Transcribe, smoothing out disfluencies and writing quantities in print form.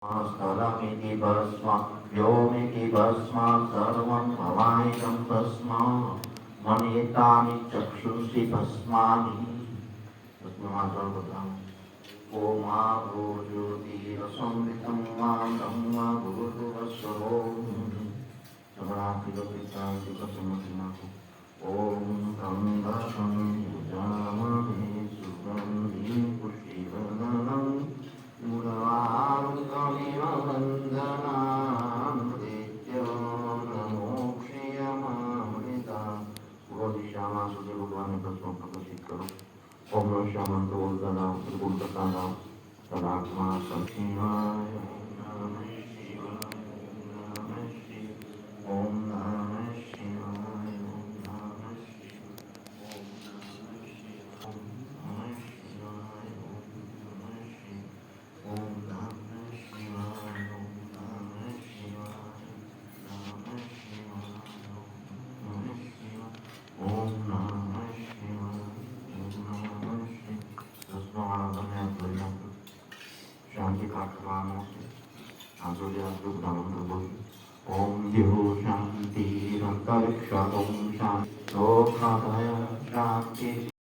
स्थलमिति भस्म व्योमिति भस्म सर्वं भवायिकं भस्म मनेतानि चक्षुषि भस्मानि भस्ममाचर्वताम् ओमा भूज्योतिरसंवितं मां ब्रह्म भूर्भुवस्सुरो सर्वाधिकपिताधिकसमधिनाथो ॐ ब्रह्मं युजामहे सुगन्धिं पुष्टिवर्धनम् मूढवारुकमिव वन्दनामृत्यो नमोक्षयमामृता पूर्वदिशामा सूर्य भगवान ने प्रश्न प्रकाशित करो ओम नमः श्यामंत बोलता त्रिपुरता तदात्मा सखिवाय ओम नमः शिवाय शांति काठवानों से ओम द्यो शांति अंतरिक्ष ओम शांति लोकादय शांति